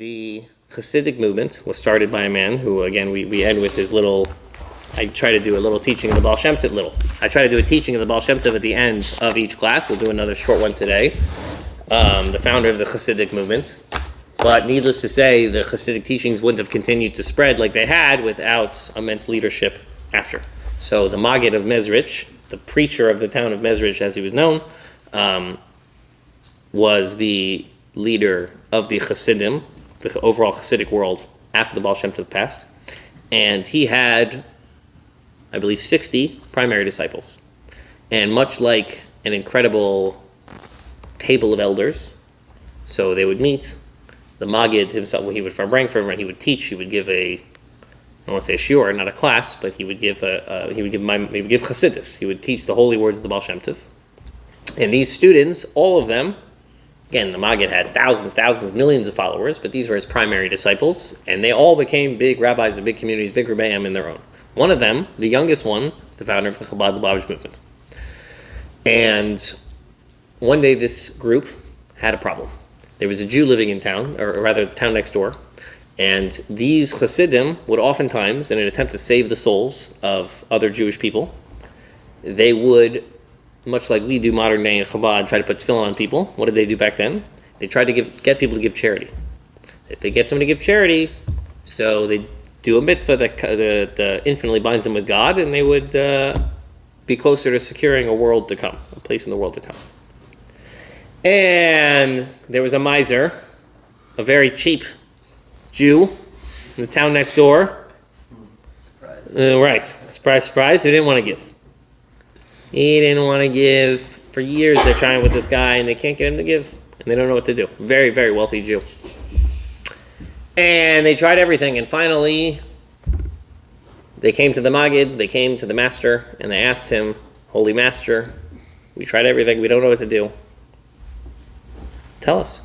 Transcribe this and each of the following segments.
The Chassidic movement was started by a man who, again, we end with his little. I try to do a little teaching of the Baal Shem Tov. I try to do a teaching of the Baal Shem Tov at the end of each class. We'll do another short one today. The founder of the Chassidic movement. But needless to say, the Chassidic teachings wouldn't have continued to spread like they had without immense leadership after. So the Maggid of Mezritch, the preacher of the town of Mezritch as he was known, was the leader of the Chassidim, the overall Chassidic world, after the Baal Shem Tov passed. And he had, I believe, 60 primary disciples. And much like an incredible table of elders, so they would meet, the Maggid himself, he would bring for everyone, he would teach, he would give I don't want to say a shiur, not a class, but he would give Chassidus. He would teach the holy words of the Baal Shem Tov. And these students, all of them, again, the Maggid had thousands, millions of followers, but these were his primary disciples, and they all became big rabbis of big communities, big rebbeim in their own. One of them, the youngest one, the founder of the Chabad, the Baal movement. And one day this group had a problem. There was a Jew living in town, or rather the town next door, and these Chassidim would oftentimes, in an attempt to save the souls of other Jewish people, they would, much like we do modern day in Chabad, try to put tefillin on people. What did they do back then? They tried to get people to give charity. If they get somebody to give charity, so they do a mitzvah that infinitely binds them with God, and they would be closer to securing a world to come, a place in the world to come. And there was a miser, a very cheap Jew in the town next door. Surprise, who didn't want to give. He didn't want to give. For years they're trying with this guy and they can't get him to give. And they don't know what to do. Very, very wealthy Jew. And they tried everything. And finally, they came to the Maggid, they came to the master, and they asked him, Holy Master, we tried everything, we don't know what to do. Tell us.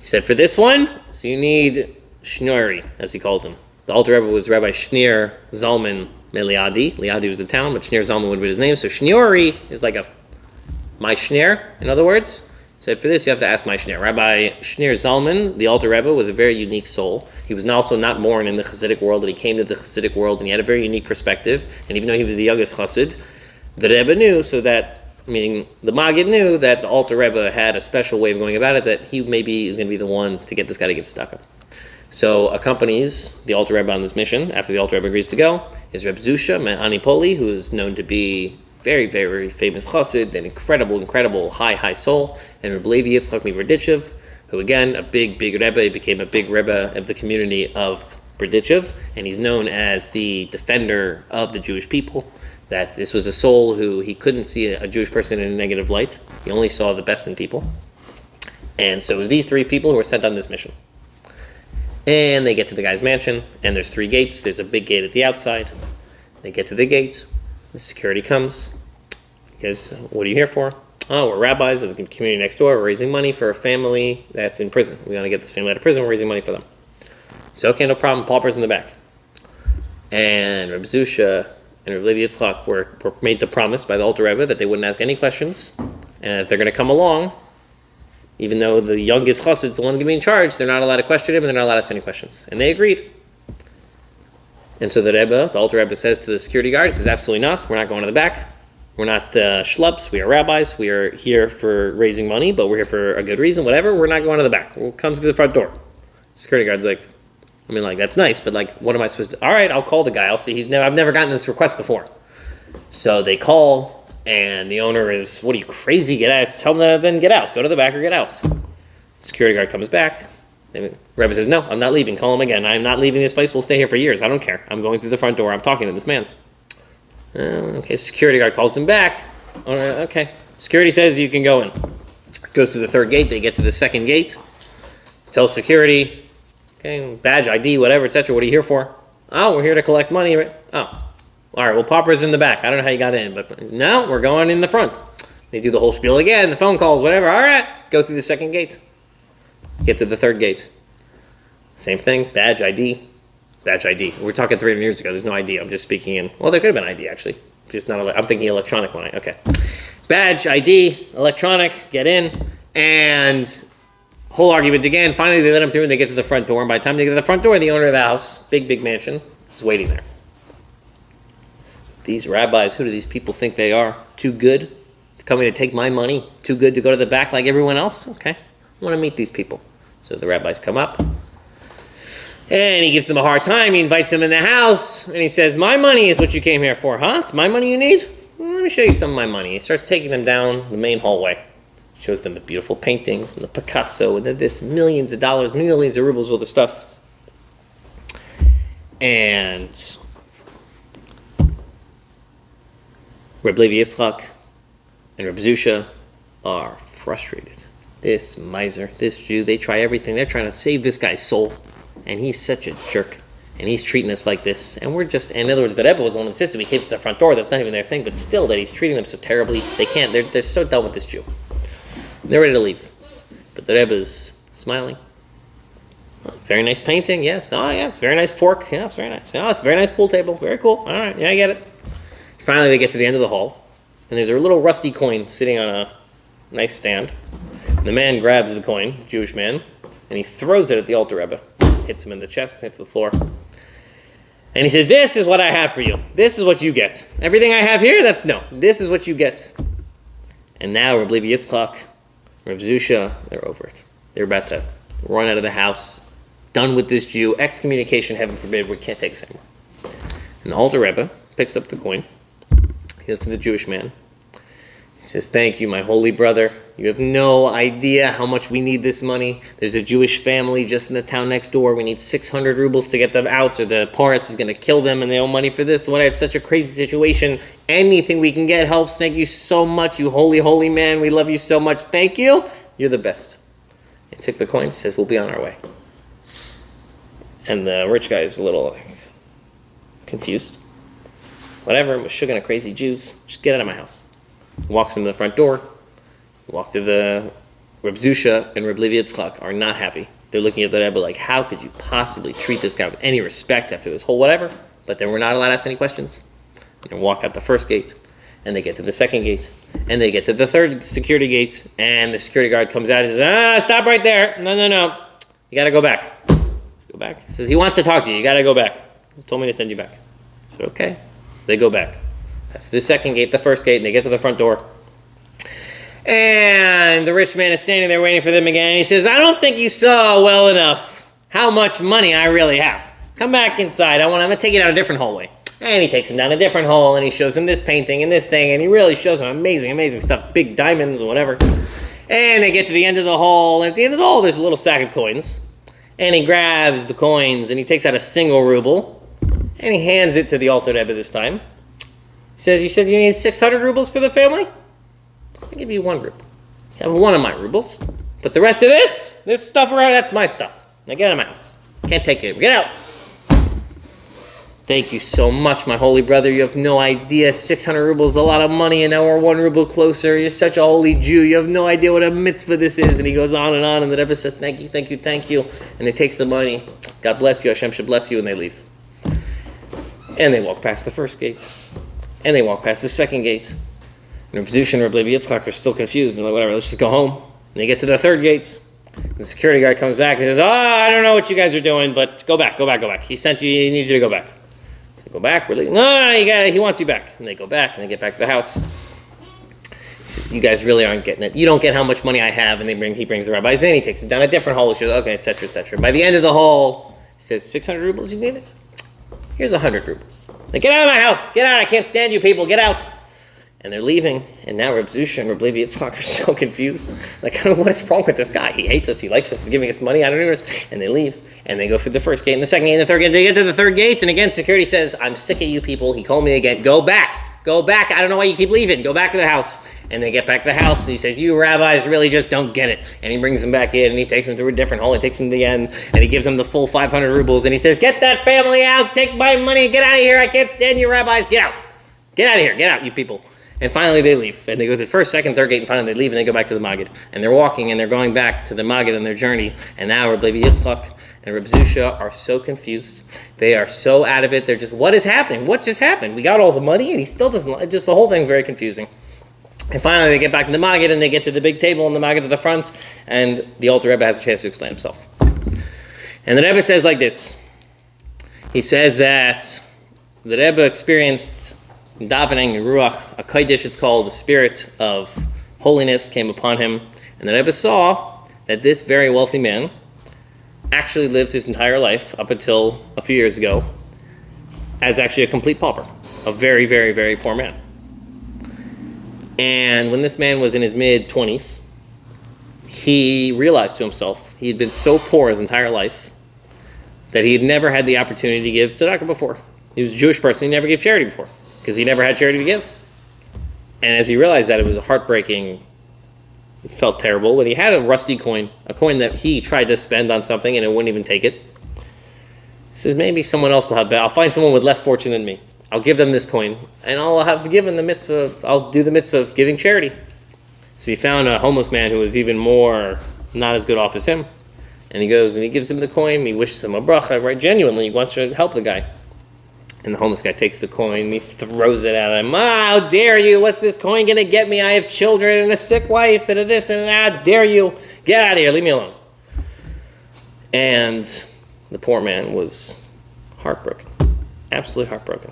He said, for this one, so you need Schneur, as he called him. The Alter Rebbe was Rabbi Schneur Zalman M'Liadi. Liadi was the town, but Schneur Zalman would be his name. So Schneur is like my Schneur, in other words. He said, for this, you have to ask my Schneur. Rabbi Schneur Zalman, the Alter Rebbe, was a very unique soul. He was also not born in the Chassidic world, and he came to the Chassidic world, and he had a very unique perspective. And even though he was the youngest Chassid, the Rebbe knew, meaning the Maggid knew that the Alter Rebbe had a special way of going about it, that he maybe is going to be the one to get this guy to give tzedakah. So accompanies the Alter Rebbe on this mission, after the Alter Rebbe agrees to go, is Reb Zusha Anipoli, who is known to be very, very famous chassid, an incredible, high soul, and Reb Levi Yitzchak Berditchev, who again, a big Rebbe, became a big Rebbe of the community of Berditchev, and he's known as the defender of the Jewish people, that this was a soul who he couldn't see a Jewish person in a negative light. He only saw the best in people. And so it was these three people who were sent on this mission. And they get to the guy's mansion, and there's 3 gates. There's a big gate at the outside. They get to the gate. The security comes. He goes, what are you here for? Oh, we're rabbis of the community next door. We're raising money for a family that's in prison. We want to get this family out of prison. We're raising money for them. So, okay, no problem. Paupers in the back. And Reb Zusha and Reb Levi Yitzchak were made the promise by the Alter Rebbe that they wouldn't ask any questions. And if they're going to come along, even though the youngest chassid's the one going to be in charge, they're not allowed to question him and they're not allowed to ask any questions. And they agreed. And so the Alter Rebbe says to the security guard, he says, absolutely not. We're not going to the back. We're not schlups. We are rabbis. We are here for raising money, but we're here for a good reason, whatever. We're not going to the back. We'll come through the front door. The security guard's like, that's nice, but what am I supposed to? All right, I'll call the guy. I'll see. I've never gotten this request before. So they call, and the owner is, what are you, crazy? Get out. Tell them to then get out. Go to the back or get out. Security guard comes back. The Rebbe says, no, I'm not leaving. Call him again. I'm not leaving this place. We'll stay here for years. I don't care. I'm going through the front door. I'm talking to this man. Okay, security guard calls him back. All right, okay. Security says you can go in. Goes to the 3rd gate. They get to the 2nd gate. Tells security, okay, badge, ID, whatever, etc. What are you here for? Oh, we're here to collect money. Oh, all right, well, Pauper's in the back. I don't know how you got in, but no, we're going in the front. They do the whole spiel again, the phone calls, whatever. All right, go through the 2nd gate. Get to the 3rd gate. Same thing, badge, ID. We're talking 300 years ago. There's no ID. I'm just speaking in, well, there could have been ID, actually. Just not, I'm thinking electronic one. Okay. Badge, ID, electronic, get in, and Whole argument again. Finally, they let him through and they get to the front door. And by the time they get to the front door, the owner of the house, big mansion, is waiting there. These rabbis, who do these people think they are? Too good to come in to take my money? Too good to go to the back like everyone else? Okay, I want to meet these people. So the rabbis come up, and he gives them a hard time. He invites them in the house, and he says, my money is what you came here for, huh? It's my money you need? Well, let me show you some of my money. He starts taking them down the main hallway. Shows them the beautiful paintings, and the Picasso, and this millions of dollars, millions of rubles worth of stuff. And Reb Levi Yitzchak and Reb Zusha are frustrated. This miser, this Jew, they try everything. They're trying to save this guy's soul. And he's such a jerk. And he's treating us like this. And we're just, in other words, the Rebbe was the one who insisted we came to the front door. That's not even their thing. But still, that he's treating them so terribly. They can't. They're so done with this Jew. They're ready to leave. But the Rebbe's smiling. Oh, very nice painting, yes. Oh, yeah, it's a very nice fork. Yeah, it's very nice. Oh, it's a very nice pool table. Very cool. All right, yeah, I get it. Finally, they get to the end of the hall. And there's a little rusty coin sitting on a nice stand. The man grabs the coin, the Jewish man, and he throws it at the Alter Rebbe. Hits him in the chest, hits the floor. And he says, this is what I have for you. This is what you get. Everything I have here, this is what you get. And now Reb Levi Yitzchak, Reb Zusha, they're over it. They're about to run out of the house. Done with this Jew. Excommunication, heaven forbid, we can't take this anymore. And the Alter Rebbe picks up the coin. He goes to the Jewish man. He says, thank you, my holy brother. You have no idea how much we need this money. There's a Jewish family just in the town next door. We need 600 rubles to get them out, or the parents is going to kill them, and they owe money for this. What? It's such a crazy situation. Anything we can get helps. Thank you so much, you holy, holy man. We love you so much. Thank you. You're the best. He took the coin. He says, we'll be on our way. And the rich guy is a little confused. Whatever, Meshuggah crazy Jews. Just get out of my house. Walks into the front door. Walk to the Reb Zusha and Reb Levi Yitzchak are not happy. They're looking at the Rebbe like, how could you possibly treat this guy with any respect after this whole whatever? But they were not allowed to ask any questions. They walk out the first gate, and they get to the second gate, and they get to the third security gate, and the security guard comes out and says, stop right there. No. You got to go back. Let's go back. He says, he wants to talk to you. You got to go back. He told me to send you back. So, okay. So they go back. That's the second gate, the first gate, and they get to the front door. And the rich man is standing there waiting for them again, and he says, I don't think you saw well enough how much money I really have. Come back inside. I'm going to take you down a different hallway. And he takes him down a different hall, and he shows him this painting and this thing, and he really shows him amazing stuff, big diamonds and whatever. And they get to the end of the hall, and at the end of the hall, there's a little sack of coins. And he grabs the coins, and he takes out a single ruble, and he hands it to the Alter Rebbe this time. He says, you said you need 600 rubles for the family? I'll give you 1 ruble. You have 1 of my rubles. But the rest of this stuff around, that's my stuff. Now get out of my house. Can't take it. Get out. Thank you so much, my holy brother. You have no idea. 600 rubles is a lot of money, and now we're 1 ruble closer. You're such a holy Jew. You have no idea what a mitzvah this is. And he goes on, and the Rebbe says, thank you. And he takes the money. God bless you. Hashem should bless you. And they leave. And they walk past the first gate. And they walk past the second gate. And Reb Zusha and Reb Levi Yitzchak are still confused. And they're like, whatever, let's just go home. And they get to the third gate. The security guard comes back and says, I don't know what you guys are doing, but go back. He sent you, he needs you to go back. So go back. We're like, no, he wants you back. And they go back and they get back to the house. He says, you guys really aren't getting it. You don't get how much money I have. And he brings the rabbis in. He takes them down a different hall. He says, okay, etc., etc. By the end of the hall, he says, 600 rubles you need it? Here's 100 rubles. Like, get out of my house. Get out. I can't stand you people. Get out. And they're leaving. And now Reb Zusha and Reb Levi Yitzchak are so confused. Like, I don't know what is wrong with this guy. He hates us. He likes us. He's giving us money. I don't know. And they leave. And they go through the first gate and the second gate and the third gate. They get to the third gate. And again, security says, I'm sick of you people. He called me again. Go back. Go back. I don't know why you keep leaving. Go back to the house. And they get back to the house. And he says, you rabbis really just don't get it. And he brings them back in. And he takes them through a different hall. He takes them to the end. And he gives them the full 500 rubles. And he says, get that family out. Take my money. Get out of here. I can't stand you rabbis. Get out. Get out of here. Get out, you people. And finally they leave. And they go to the first, second, third gate. And finally they leave. And they go back to the Maggid. And they're walking. And they're going back to the Maggid on their journey. And now Reb Levi Yitzchak and Reb Zusha are so confused. They are so out of it. They're just, what is happening? What just happened? We got all the money. And he still doesn't. Just the whole thing very confusing. And finally, they get back to the Maggid, and they get to the big table, and the Maggid's at the front, and the Alter Rebbe has a chance to explain himself. And the Rebbe says like this. He says that the Rebbe experienced davening in Ruach, a Kodesh, it's called, the spirit of holiness came upon him. And the Rebbe saw that this very wealthy man actually lived his entire life, up until a few years ago, as actually a complete pauper, a very, very, very poor man. And when this man was in his mid-20s, he realized to himself he had been so poor his entire life that he had never had the opportunity to give tzedakah before. He was a Jewish person, he never gave charity before, because he never had charity to give. And as he realized that, it was heartbreaking. It felt terrible. When he had a rusty coin, a coin that he tried to spend on something and it wouldn't even take it, he says, maybe someone else will have, I'll find someone with less fortune than me. I'll give them this coin, and I'll have given the mitzvah, I'll do the mitzvah of giving charity. So he found a homeless man who was even more, not as good off as him. And he goes and he gives him the coin, he wishes him a bracha, right? Genuinely, he wants to help the guy. And the homeless guy takes the coin, and he throws it at him. How dare you? What's this coin going to get me? I have children and a sick wife and a this and that. How dare you? Get out of here. Leave me alone. And the poor man was heartbroken. Absolutely heartbroken.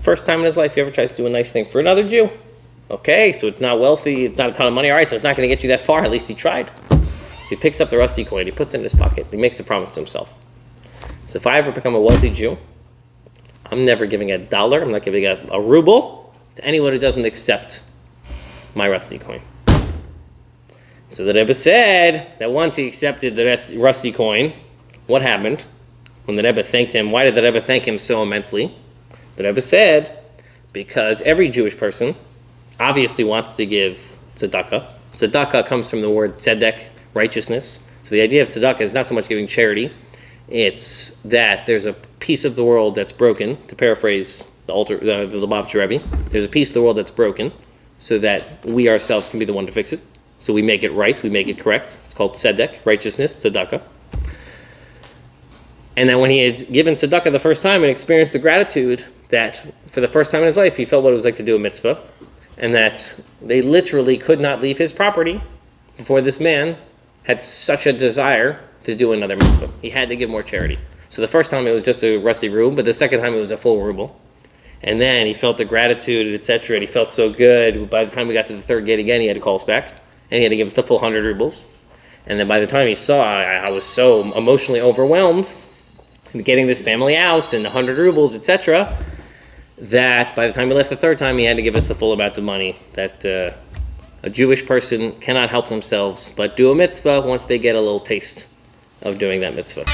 First time in his life he ever tries to do a nice thing for another Jew. Okay, so it's not wealthy, it's not a ton of money. All right, so it's not going to get you that far. At least he tried. So he picks up the rusty coin, he puts it in his pocket. He makes a promise to himself. So if I ever become a wealthy Jew, I'm never giving $1, I'm not giving a ruble to anyone who doesn't accept my rusty coin. So the Rebbe said that once he accepted the rusty coin, what happened? When the Rebbe thanked him, why did the Rebbe thank him so immensely? The Rebbe said, because every Jewish person obviously wants to give tzedakah. Tzedakah comes from the word tzedek, righteousness. So the idea of tzedakah is not so much giving charity, it's that there's a piece of the world that's broken, to paraphrase the Lubavitcher Rebbe, there's a piece of the world that's broken so that we ourselves can be the one to fix it. So we make it right, we make it correct. It's called tzedek, righteousness, tzedakah. And that when he had given tzedakah the first time and experienced the gratitude that for the first time in his life he felt what it was like to do a mitzvah, and that they literally could not leave his property before this man had such a desire to do another mitzvah. He had to give more charity. So the first time it was just a rusty ruble, but the second time it was a full ruble. And then he felt the gratitude, etc., and he felt so good. By the time we got to the third gate again, he had to call us back, and he had to give us the full 100 rubles. And then by the time he saw, I was so emotionally overwhelmed getting this family out and 100 rubles, etc., that by the time he left the third time, he had to give us the full amount of money. That a Jewish person cannot help themselves but do a mitzvah once they get a little taste of doing that mitzvah.